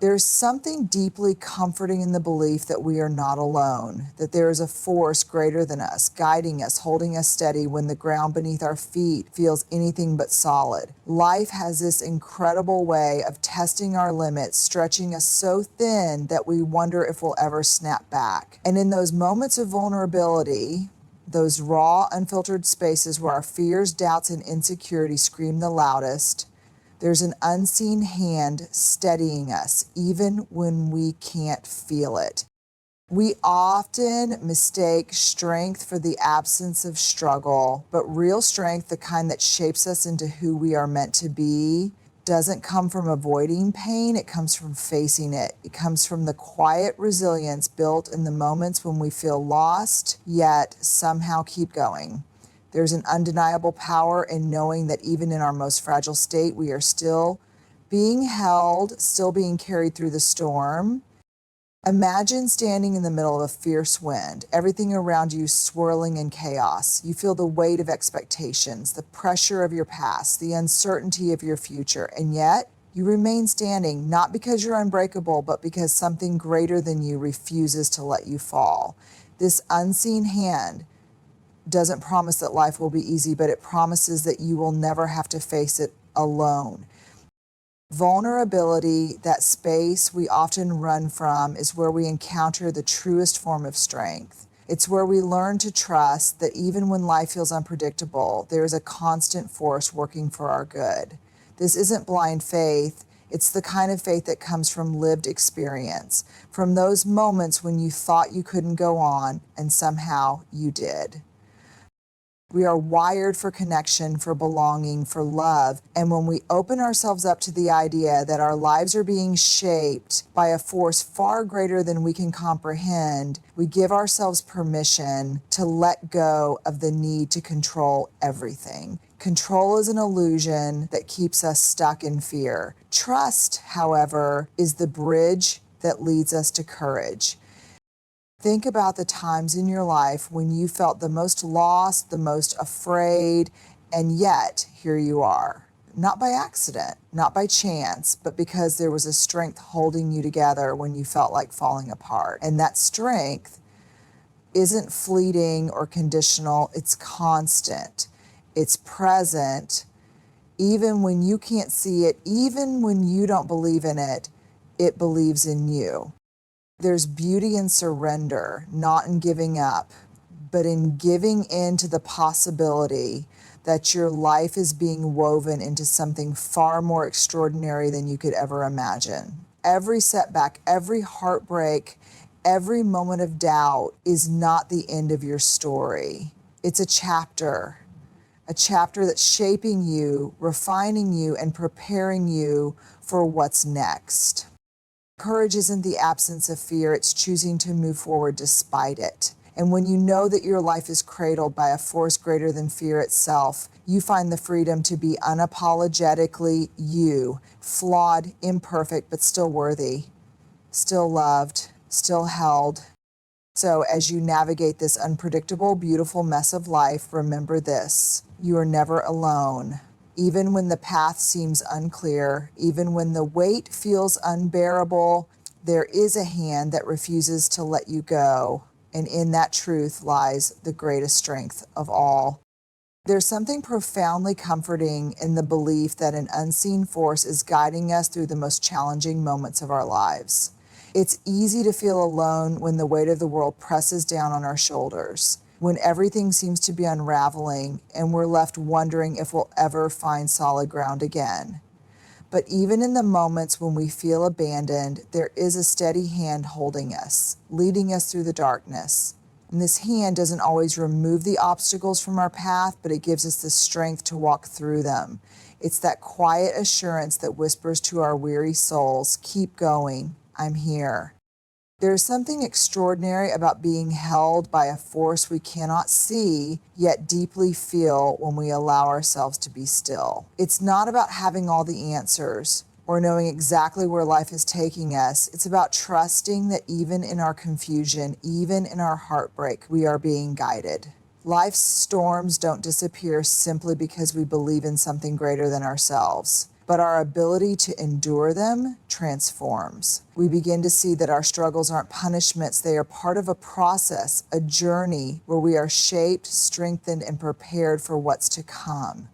There's something deeply comforting in the belief that we are not alone, that there is a force greater than us, guiding us, holding us steady when the ground beneath our feet feels anything but solid. Life has this incredible way of testing our limits, stretching us so thin that we wonder if we'll ever snap back. And in those moments of vulnerability, those raw, unfiltered spaces where our fears, doubts, and insecurities scream the loudest, there's an unseen hand steadying us, even when we can't feel it. We often mistake strength for the absence of struggle, but real strength, the kind that shapes us into who we are meant to be, doesn't come from avoiding pain, it comes from facing it. It comes from the quiet resilience built in the moments when we feel lost, yet somehow keep going. There's an undeniable power in knowing that even in our most fragile state, we are still being held, still being carried through the storm. Imagine standing in the middle of a fierce wind, everything around you swirling in chaos. You feel the weight of expectations, the pressure of your past, the uncertainty of your future, and yet you remain standing, not because you're unbreakable, but because something greater than you refuses to let you fall. This unseen hand doesn't promise that life will be easy, but it promises that you will never have to face it alone. Vulnerability, that space we often run from, is where we encounter the truest form of strength. It's where we learn to trust that even when life feels unpredictable, there is a constant force working for our good. This isn't blind faith. It's the kind of faith that comes from lived experience, from those moments when you thought you couldn't go on and somehow you did. We are wired for connection, for belonging, for love. And when we open ourselves up to the idea that our lives are being shaped by a force far greater than we can comprehend, we give ourselves permission to let go of the need to control everything. Control is an illusion that keeps us stuck in fear. Trust, however, is the bridge that leads us to courage. Think about the times in your life when you felt the most lost, the most afraid, and yet here you are. Not by accident, not by chance, but because there was a strength holding you together when you felt like falling apart. And that strength isn't fleeting or conditional, it's constant, it's present. Even when you can't see it, even when you don't believe in it, it believes in you. There's beauty in surrender, not in giving up, but in giving in to the possibility that your life is being woven into something far more extraordinary than you could ever imagine. Every setback, every heartbreak, every moment of doubt is not the end of your story. It's a chapter that's shaping you, refining you, and preparing you for what's next. Courage isn't the absence of fear, it's choosing to move forward despite it. And when you know that your life is cradled by a force greater than fear itself, you find the freedom to be unapologetically you, flawed, imperfect, but still worthy, still loved, still held. So as you navigate this unpredictable, beautiful mess of life, remember this: you are never alone. Even when the path seems unclear, even when the weight feels unbearable, there is a hand that refuses to let you go. And in that truth lies the greatest strength of all. There's something profoundly comforting in the belief that an unseen force is guiding us through the most challenging moments of our lives. It's easy to feel alone when the weight of the world presses down on our shoulders, when everything seems to be unraveling and we're left wondering if we'll ever find solid ground again. But even in the moments when we feel abandoned, there is a steady hand holding us, leading us through the darkness. And this hand doesn't always remove the obstacles from our path, but it gives us the strength to walk through them. It's that quiet assurance that whispers to our weary souls, "Keep going, I'm here." There's something extraordinary about being held by a force we cannot see, yet deeply feel when we allow ourselves to be still. It's not about having all the answers or knowing exactly where life is taking us. It's about trusting that even in our confusion, even in our heartbreak, we are being guided. Life's storms don't disappear simply because we believe in something greater than ourselves, but our ability to endure them transforms. We begin to see that our struggles aren't punishments, they are part of a process, a journey where we are shaped, strengthened, and prepared for what's to come.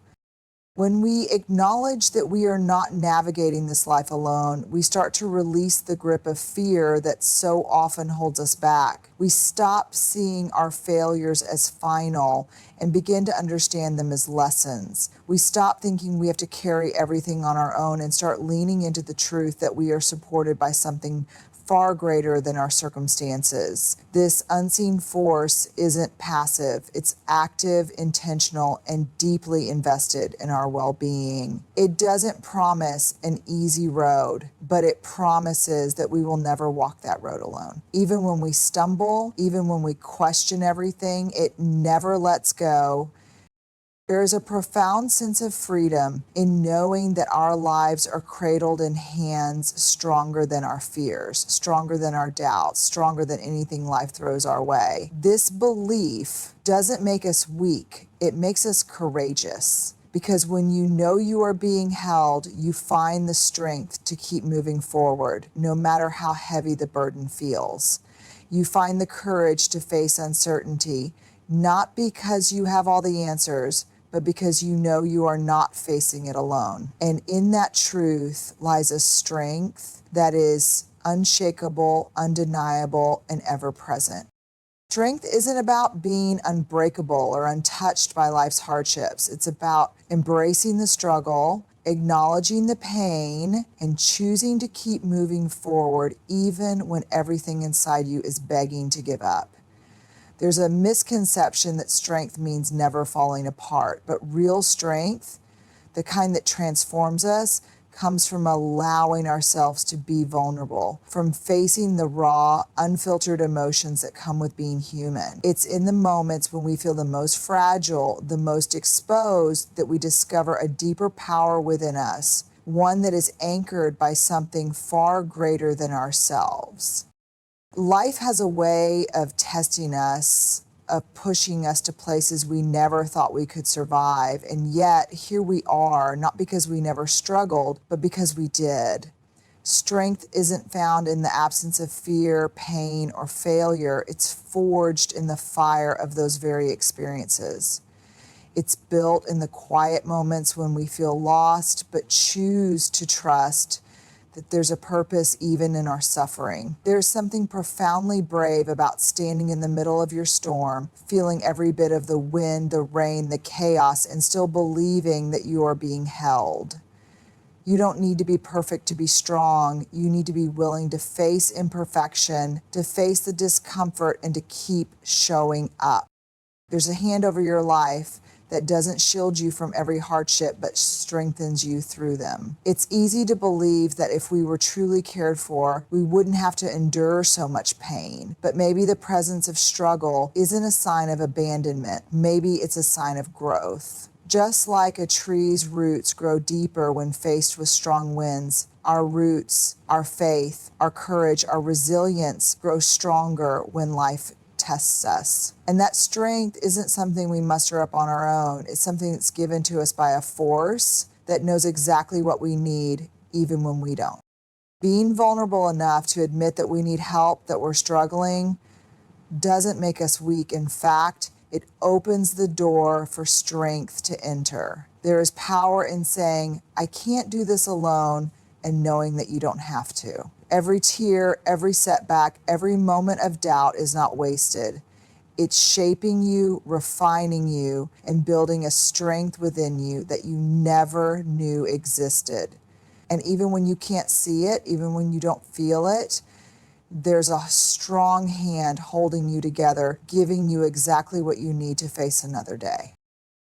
When we acknowledge that we are not navigating this life alone, we start to release the grip of fear that so often holds us back. We stop seeing our failures as final and begin to understand them as lessons. We stop thinking we have to carry everything on our own and start leaning into the truth that we are supported by something far greater than our circumstances. This unseen force isn't passive, it's active, intentional, and deeply invested in our well-being. It doesn't promise an easy road, but it promises that we will never walk that road alone. Even when we stumble, even when we question everything, it never lets go. There is a profound sense of freedom in knowing that our lives are cradled in hands stronger than our fears, stronger than our doubts, stronger than anything life throws our way. This belief doesn't make us weak, it makes us courageous. Because when you know you are being held, you find the strength to keep moving forward, no matter how heavy the burden feels. You find the courage to face uncertainty, not because you have all the answers, but because you know you are not facing it alone. And in that truth lies a strength that is unshakable, undeniable, and ever present. Strength isn't about being unbreakable or untouched by life's hardships. It's about embracing the struggle, acknowledging the pain, and choosing to keep moving forward even when everything inside you is begging to give up. There's a misconception that strength means never falling apart, but real strength, the kind that transforms us, comes from allowing ourselves to be vulnerable, from facing the raw, unfiltered emotions that come with being human. It's in the moments when we feel the most fragile, the most exposed, that we discover a deeper power within us, one that is anchored by something far greater than ourselves. Life has a way of testing us, of pushing us to places we never thought we could survive. And yet, here we are, not because we never struggled, but because we did. Strength isn't found in the absence of fear, pain, or failure. It's forged in the fire of those very experiences. It's built in the quiet moments when we feel lost, but choose to trust that there's a purpose even in our suffering. There's something profoundly brave about standing in the middle of your storm, feeling every bit of the wind, the rain, the chaos, and still believing that you are being held. You don't need to be perfect to be strong. You need to be willing to face imperfection, to face the discomfort, and to keep showing up. There's a hand over your life that doesn't shield you from every hardship, but strengthens you through them. It's easy to believe that if we were truly cared for, we wouldn't have to endure so much pain. But maybe the presence of struggle isn't a sign of abandonment. Maybe it's a sign of growth. Just like a tree's roots grow deeper when faced with strong winds, our roots, our faith, our courage, our resilience grow stronger when life tests us. And that strength isn't something we muster up on our own. It's something that's given to us by a force that knows exactly what we need, even when we don't. Being vulnerable enough to admit that we need help, that we're struggling, doesn't make us weak. In fact, it opens the door for strength to enter. There is power in saying, I can't do this alone, and knowing that you don't have to. Every tear, every setback, every moment of doubt is not wasted. It's shaping you, refining you, and building a strength within you that you never knew existed. And even when you can't see it, even when you don't feel it, there's a strong hand holding you together, giving you exactly what you need to face another day.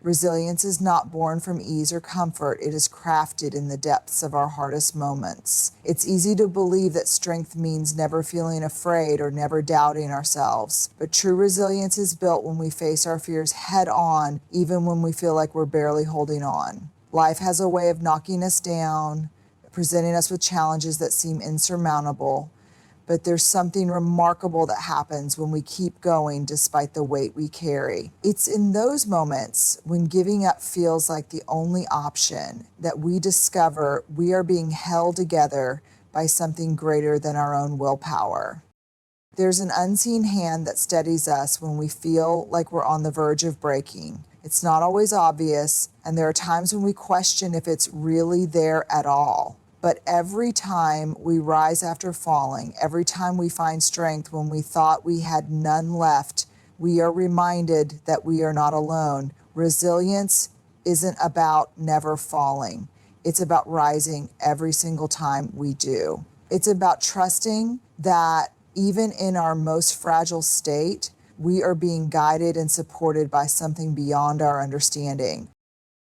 Resilience is not born from ease or comfort. It is crafted in the depths of our hardest moments. It's easy to believe that strength means never feeling afraid or never doubting ourselves. But true resilience is built when we face our fears head on, even when we feel like we're barely holding on. Life has a way of knocking us down, presenting us with challenges that seem insurmountable. But there's something remarkable that happens when we keep going despite the weight we carry. It's in those moments when giving up feels like the only option that we discover we are being held together by something greater than our own willpower. There's an unseen hand that steadies us when we feel like we're on the verge of breaking. It's not always obvious, and there are times when we question if it's really there at all. But every time we rise after falling, every time we find strength when we thought we had none left, we are reminded that we are not alone. Resilience isn't about never falling. It's about rising every single time we do. It's about trusting that even in our most fragile state, we are being guided and supported by something beyond our understanding.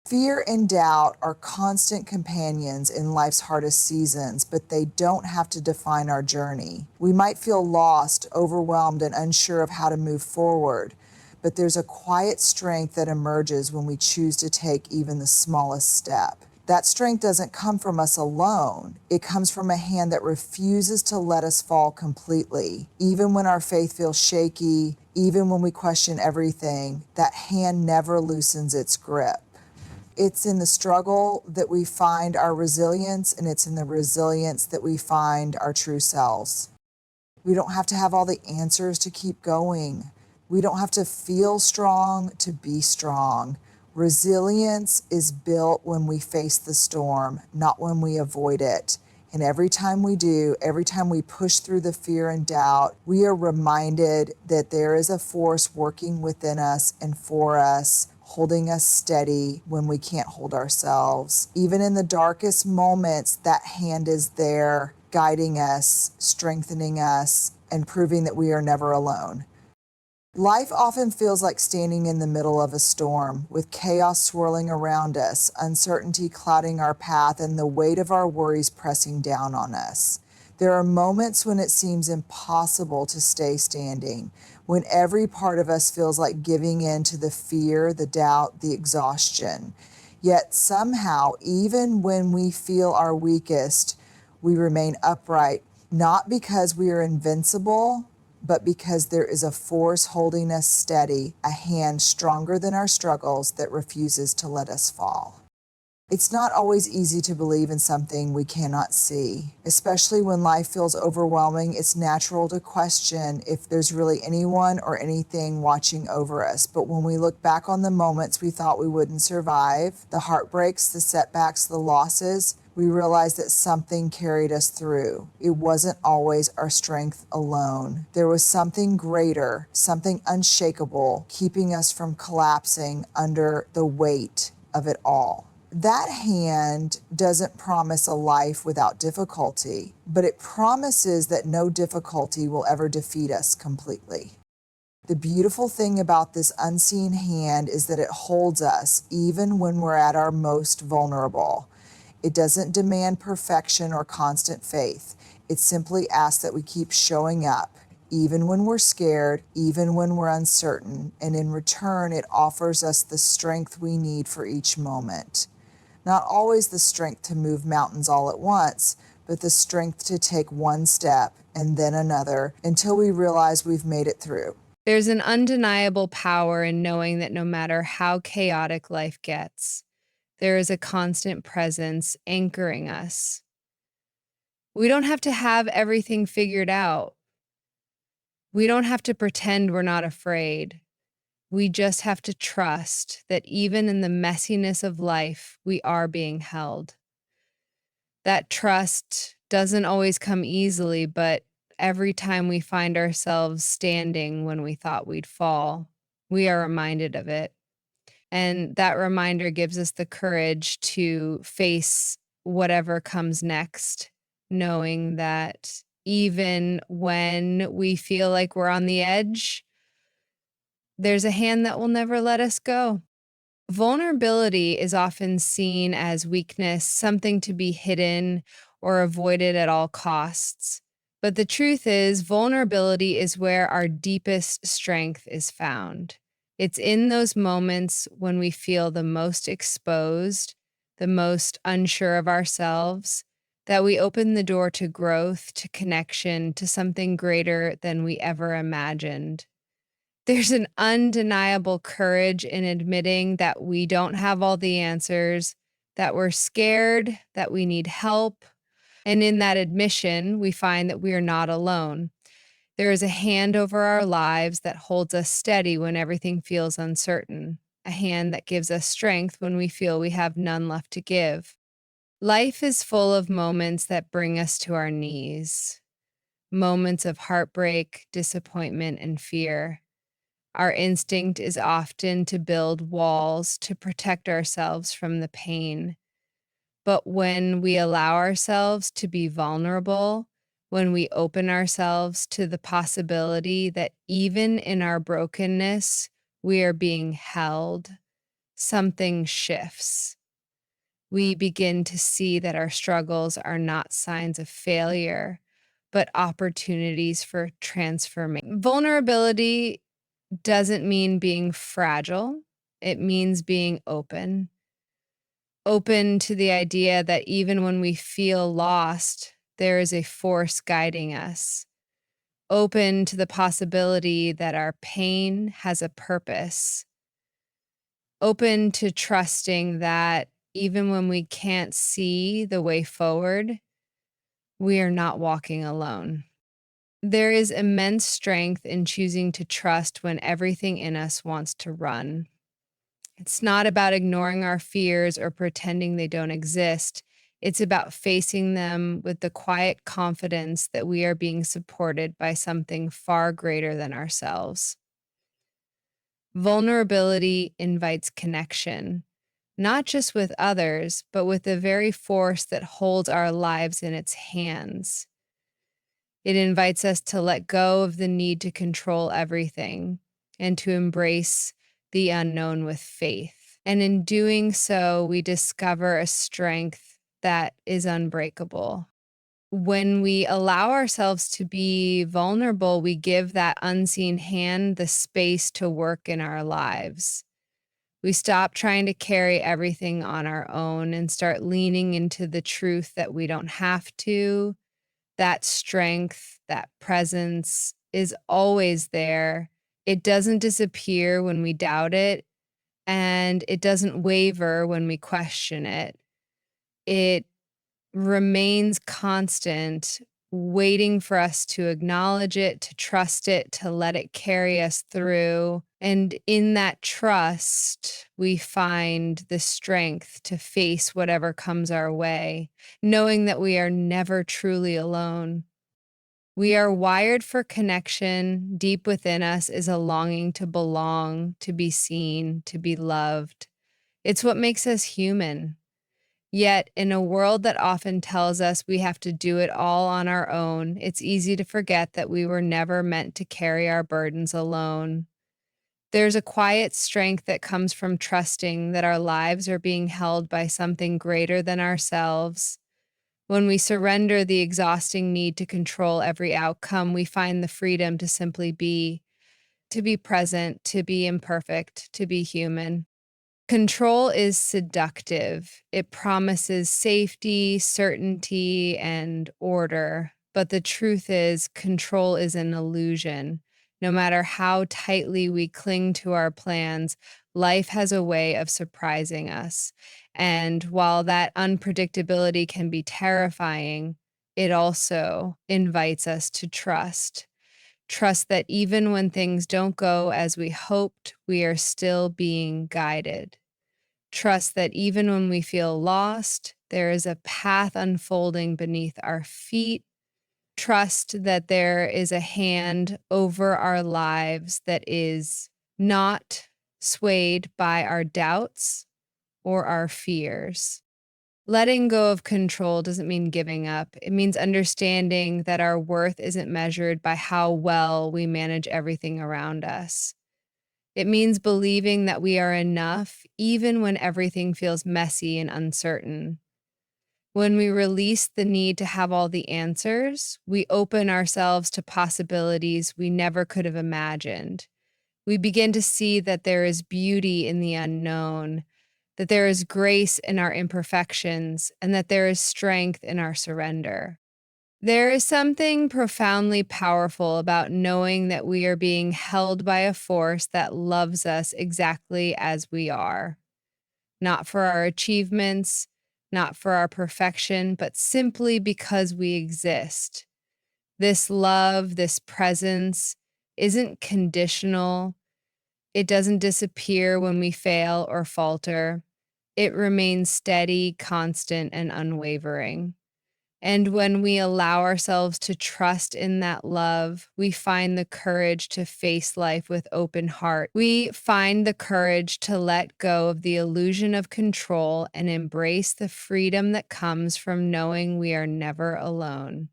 Fear and doubt are constant companions in life's hardest seasons, but they don't have to define our journey. We might feel lost, overwhelmed, and unsure of how to move forward, but there's a quiet strength that emerges when we choose to take even the smallest step. That strength doesn't come from us alone. It comes from a hand that refuses to let us fall completely. Even when our faith feels shaky, even when we question everything, that hand never loosens its grip. It's in the struggle that we find our resilience, and it's in the resilience that we find our true selves. We don't have to have all the answers to keep going. We don't have to feel strong to be strong. Resilience is built when we face the storm, not when we avoid it. And every time we do, every time we push through the fear and doubt, we are reminded that there is a force working within us and for us, holding us steady when we can't hold ourselves. Even in the darkest moments, that hand is there, guiding us, strengthening us, and proving that we are never alone. Life often feels like standing in the middle of a storm, with chaos swirling around us, uncertainty clouding our path, and the weight of our worries pressing down on us. There are moments when it seems impossible to stay standing, when every part of us feels like giving in to the fear, the doubt, the exhaustion. Yet somehow, even when we feel our weakest, we remain upright, not because we are invincible, but because there is a force holding us steady, a hand stronger than our struggles that refuses to let us fall. It's not always easy to believe in something we cannot see. Especially when life feels overwhelming, it's natural to question if there's really anyone or anything watching over us. But when we look back on the moments we thought we wouldn't survive, the heartbreaks, the setbacks, the losses, we realize that something carried us through. It wasn't always our strength alone. There was something greater, something unshakable, keeping us from collapsing under the weight of it all. That hand doesn't promise a life without difficulty, but it promises that no difficulty will ever defeat us completely. The beautiful thing about this unseen hand is that it holds us even when we're at our most vulnerable. It doesn't demand perfection or constant faith. It simply asks that we keep showing up, even when we're scared, even when we're uncertain, and in return, it offers us the strength we need for each moment. Not always the strength to move mountains all at once, but the strength to take one step and then another until we realize we've made it through. There's an undeniable power in knowing that no matter how chaotic life gets, there is a constant presence anchoring us. We don't have to have everything figured out. We don't have to pretend we're not afraid. We just have to trust that even in the messiness of life, we are being held. That trust doesn't always come easily, but every time we find ourselves standing when we thought we'd fall, we are reminded of it. And that reminder gives us the courage to face whatever comes next, knowing that even when we feel like we're on the edge, there's a hand that will never let us go. Vulnerability is often seen as weakness, something to be hidden or avoided at all costs. But the truth is, vulnerability is where our deepest strength is found. It's in those moments when we feel the most exposed, the most unsure of ourselves, that we open the door to growth, to connection, to something greater than we ever imagined. There's an undeniable courage in admitting that we don't have all the answers, that we're scared, that we need help. And in that admission, we find that we are not alone. There is a hand over our lives that holds us steady when everything feels uncertain, a hand that gives us strength when we feel we have none left to give. Life is full of moments that bring us to our knees, moments of heartbreak, disappointment, and fear. Our instinct is often to build walls to protect ourselves from the pain. But when we allow ourselves to be vulnerable, when we open ourselves to the possibility that even in our brokenness, we are being held, something shifts. We begin to see that our struggles are not signs of failure, but opportunities for transformation. Vulnerability doesn't mean being fragile, it means being open. Open to the idea that even when we feel lost, there is a force guiding us. Open to the possibility that our pain has a purpose. Open to trusting that even when we can't see the way forward, we are not walking alone. There is immense strength in choosing to trust when everything in us wants to run. It's not about ignoring our fears or pretending they don't exist. It's about facing them with the quiet confidence that we are being supported by something far greater than ourselves. Vulnerability invites connection, not just with others, but with the very force that holds our lives in its hands. It invites us to let go of the need to control everything and to embrace the unknown with faith. And in doing so, we discover a strength that is unbreakable. When we allow ourselves to be vulnerable, we give that unseen hand the space to work in our lives. We stop trying to carry everything on our own and start leaning into the truth that we don't have to. That strength, that presence is always there. It doesn't disappear when we doubt it, and it doesn't waver when we question it. It remains constant, waiting for us to acknowledge it, to trust it, to let it carry us through. And in that trust, we find the strength to face whatever comes our way, knowing that we are never truly alone. We are wired for connection. Deep within us is a longing to belong, to be seen, to be loved. It's what makes us human. Yet, in a world that often tells us we have to do it all on our own, it's easy to forget that we were never meant to carry our burdens alone. There's a quiet strength that comes from trusting that our lives are being held by something greater than ourselves. When we surrender the exhausting need to control every outcome, we find the freedom to simply be, to be present, to be imperfect, to be human. Control is seductive. It promises safety, certainty, and order. But the truth is, control is an illusion. No matter how tightly we cling to our plans, life has a way of surprising us. And while that unpredictability can be terrifying, it also invites us to trust. Trust that even when things don't go as we hoped, we are still being guided. Trust that even when we feel lost, there is a path unfolding beneath our feet. Trust that there is a hand over our lives that is not swayed by our doubts or our fears. Letting go of control doesn't mean giving up. It means understanding that our worth isn't measured by how well we manage everything around us. It means believing that we are enough even when everything feels messy and uncertain. When we release the need to have all the answers, we open ourselves to possibilities we never could have imagined. We begin to see that there is beauty in the unknown, that there is grace in our imperfections, and that there is strength in our surrender. There is something profoundly powerful about knowing that we are being held by a force that loves us exactly as we are, not for our achievements, not for our perfection, but simply because we exist. This love, this presence isn't conditional. It doesn't disappear when we fail or falter. It remains steady, constant, and unwavering. And when we allow ourselves to trust in that love, we find the courage to face life with open heart. We find the courage to let go of the illusion of control and embrace the freedom that comes from knowing we are never alone.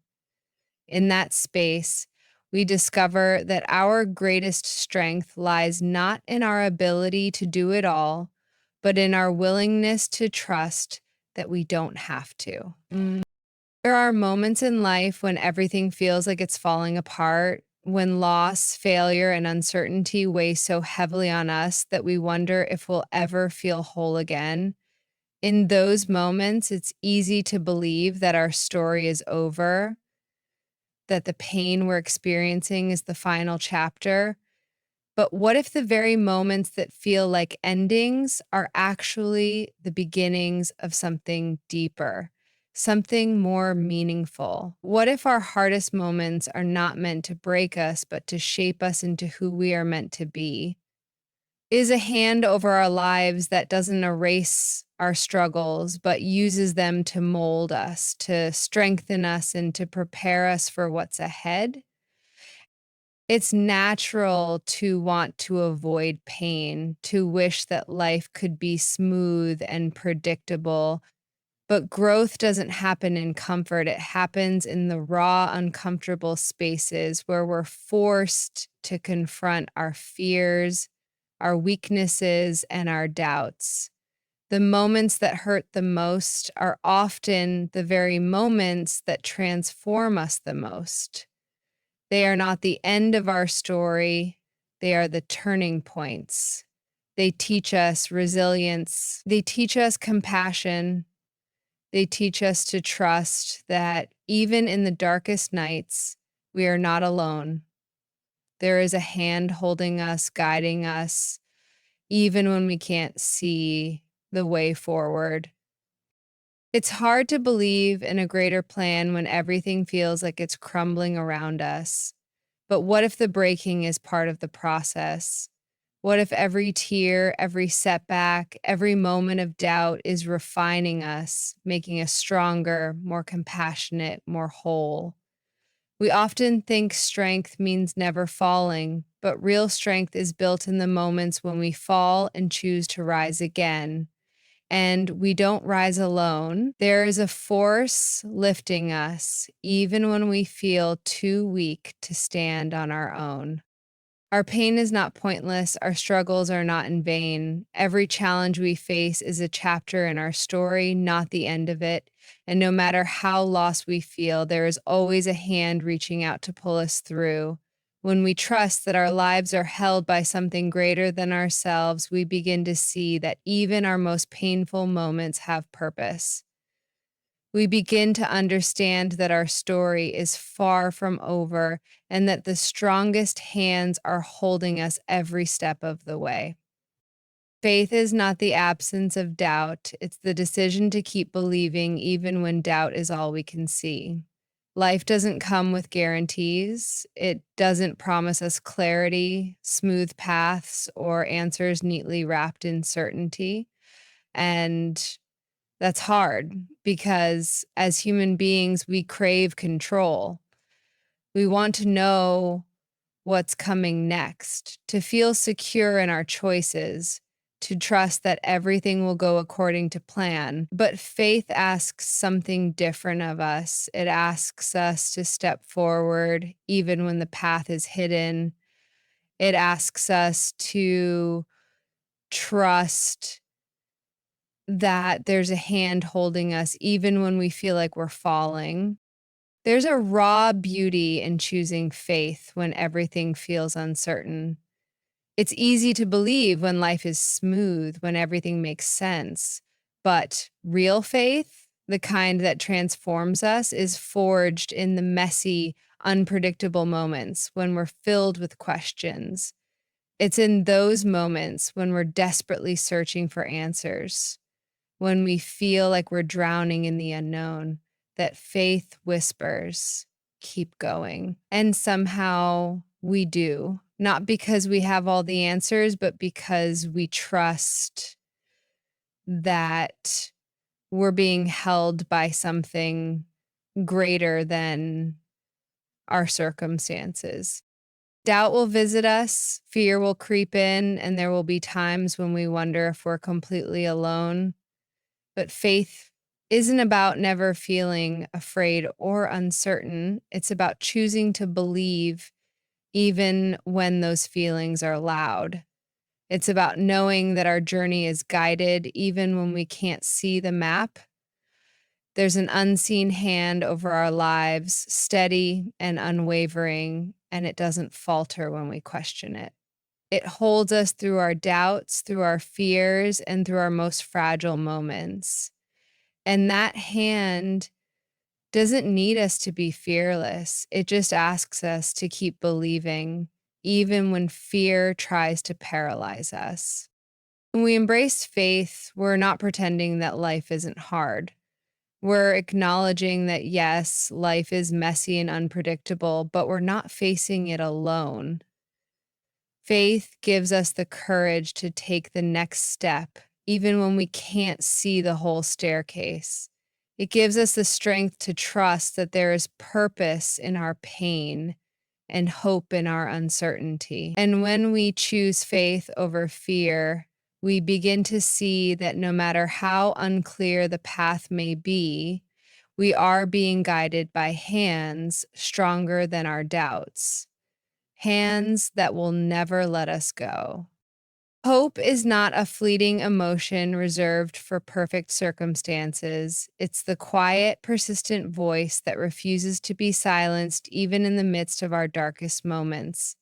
In that space, we discover that our greatest strength lies not in our ability to do it all, but in our willingness to trust that we don't have to. There are moments in life when everything feels like it's falling apart, when loss, failure, and uncertainty weigh so heavily on us that we wonder if we'll ever feel whole again. In those moments, it's easy to believe that our story is over, that the pain we're experiencing is the final chapter. But what if the very moments that feel like endings are actually the beginnings of something deeper, something more meaningful? What if our hardest moments are not meant to break us, but to shape us into who we are meant to be? Is a hand over our lives that doesn't erase our struggles, but uses them to mold us, to strengthen us, and to prepare us for what's ahead? It's natural to want to avoid pain, to wish that life could be smooth and predictable. But growth doesn't happen in comfort. It happens in the raw, uncomfortable spaces where we're forced to confront our fears, our weaknesses, and our doubts. The moments that hurt the most are often the very moments that transform us the most. They are not the end of our story, they are the turning points. They teach us resilience, they teach us compassion, they teach us to trust that even in the darkest nights, we are not alone. There is a hand holding us, guiding us, even when we can't see the way forward. It's hard to believe in a greater plan when everything feels like it's crumbling around us. But what if the breaking is part of the process? What if every tear, every setback, every moment of doubt is refining us, making us stronger, more compassionate, more whole? We often think strength means never falling, but real strength is built in the moments when we fall and choose to rise again. And we don't rise alone. There is a force lifting us, even when we feel too weak to stand on our own. Our pain is not pointless. Our struggles are not in vain. Every challenge we face is a chapter in our story, not the end of it. And no matter how lost we feel, there is always a hand reaching out to pull us through. When we trust that our lives are held by something greater than ourselves, we begin to see that even our most painful moments have purpose. We begin to understand that our story is far from over and that the strongest hands are holding us every step of the way. Faith is not the absence of doubt, it's the decision to keep believing even when doubt is all we can see. Life doesn't come with guarantees. It doesn't promise us clarity, smooth paths, or answers neatly wrapped in certainty. And that's hard because as human beings, we crave control. We want to know what's coming next, to feel secure in our choices, to trust that everything will go according to plan. But faith asks something different of us. It asks us to step forward even when the path is hidden. It asks us to trust that there's a hand holding us even when we feel like we're falling. There's a raw beauty in choosing faith when everything feels uncertain. It's easy to believe when life is smooth, when everything makes sense. But real faith, the kind that transforms us, is forged in the messy, unpredictable moments when we're filled with questions. It's in those moments when we're desperately searching for answers, when we feel like we're drowning in the unknown, that faith whispers, keep going. And somehow we do, not because we have all the answers, but because we trust that we're being held by something greater than our circumstances. Doubt will visit us, fear will creep in, and there will be times when we wonder if we're completely alone. But faith isn't about never feeling afraid or uncertain. It's about choosing to believe even when those feelings are loud. It's about knowing that our journey is guided even when we can't see the map. There's an unseen hand over our lives, steady and unwavering, and it doesn't falter when we question it. It holds us through our doubts, through our fears, and through our most fragile moments. And that hand doesn't need us to be fearless. It just asks us to keep believing, even when fear tries to paralyze us. When we embrace faith, we're not pretending that life isn't hard. We're acknowledging that, yes, life is messy and unpredictable, but we're not facing it alone. Faith gives us the courage to take the next step, even when we can't see the whole staircase. It gives us the strength to trust that there is purpose in our pain and hope in our uncertainty. And when we choose faith over fear, we begin to see that no matter how unclear the path may be, we are being guided by hands stronger than our doubts, hands that will never let us go. Hope is not a fleeting emotion reserved for perfect circumstances. It's the quiet, persistent voice that refuses to be silenced even in the midst of our darkest moments.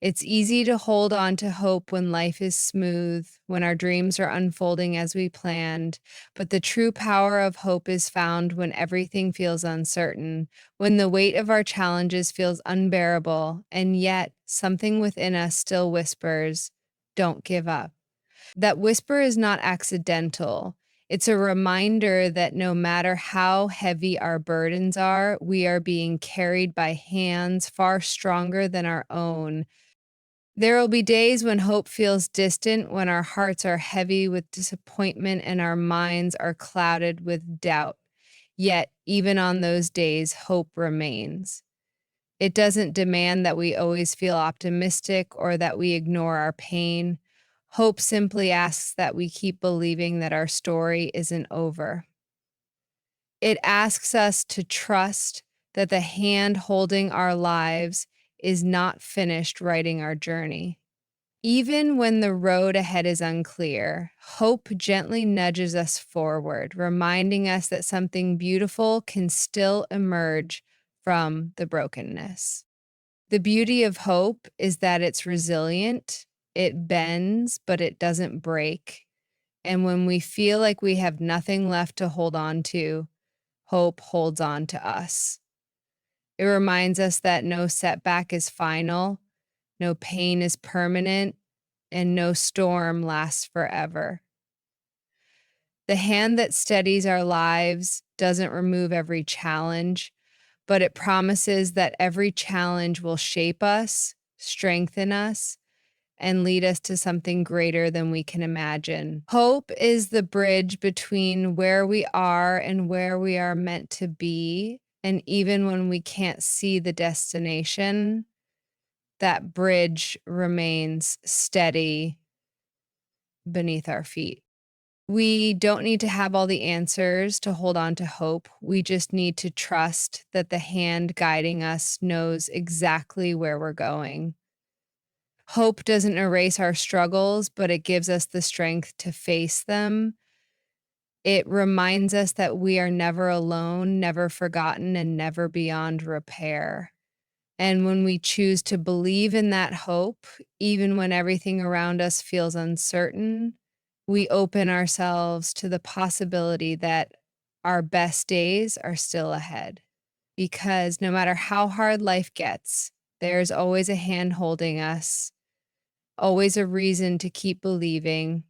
It's easy to hold on to hope when life is smooth, when our dreams are unfolding as we planned, but the true power of hope is found when everything feels uncertain, when the weight of our challenges feels unbearable, and yet something within us still whispers, don't give up. That whisper is not accidental. It's a reminder that no matter how heavy our burdens are, we are being carried by hands far stronger than our own. There will be days when hope feels distant, when our hearts are heavy with disappointment and our minds are clouded with doubt. Yet, even on those days, hope remains. It doesn't demand that we always feel optimistic or that we ignore our pain. Hope simply asks that we keep believing that our story isn't over. It asks us to trust that the hand holding our lives is not finished writing our journey. Even when the road ahead is unclear, hope gently nudges us forward, reminding us that something beautiful can still emerge from the brokenness. The beauty of hope is that it's resilient, it bends, but it doesn't break. And when we feel like we have nothing left to hold on to, hope holds on to us. It reminds us that no setback is final, no pain is permanent, and no storm lasts forever. The hand that steadies our lives doesn't remove every challenge, but it promises that every challenge will shape us, strengthen us, and lead us to something greater than we can imagine. Hope is the bridge between where we are and where we are meant to be. And even when we can't see the destination, that bridge remains steady beneath our feet. We don't need to have all the answers to hold on to hope. We just need to trust that the hand guiding us knows exactly where we're going. Hope doesn't erase our struggles, but it gives us the strength to face them. It reminds us that we are never alone, never forgotten, and never beyond repair. And when we choose to believe in that hope, even when everything around us feels uncertain, we open ourselves to the possibility that our best days are still ahead. Because no matter how hard life gets, there's always a hand holding us, always a reason to keep believing,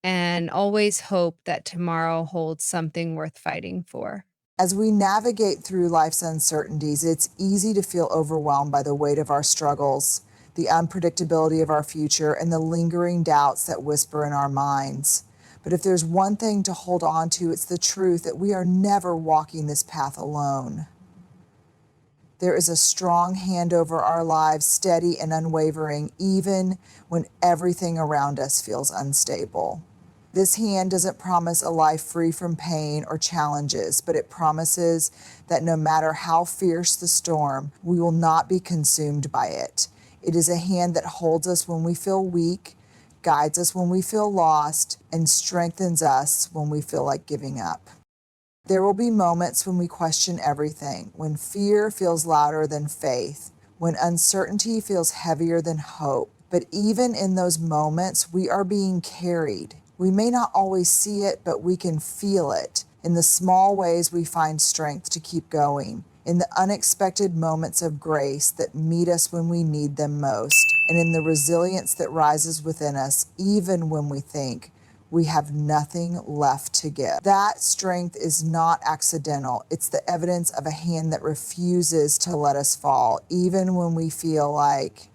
and always hope that tomorrow holds something worth fighting for. As we navigate through life's uncertainties, it's easy to feel overwhelmed by the weight of our struggles, the unpredictability of our future, and the lingering doubts that whisper in our minds. But if there's one thing to hold on to, it's the truth that we are never walking this path alone. There is a strong hand over our lives, steady and unwavering, even when everything around us feels unstable. This hand doesn't promise a life free from pain or challenges, but it promises that no matter how fierce the storm, we will not be consumed by it. It is a hand that holds us when we feel weak, guides us when we feel lost, and strengthens us when we feel like giving up. There will be moments when we question everything, when fear feels louder than faith, when uncertainty feels heavier than hope. But even in those moments, we are being carried. We may not always see it, but we can feel it. In the small ways, we find strength to keep going. In the unexpected moments of grace that meet us when we need them most. And in the resilience that rises within us, even when we think we have nothing left to give. That strength is not accidental. It's the evidence of a hand that refuses to let us fall, even when we feel like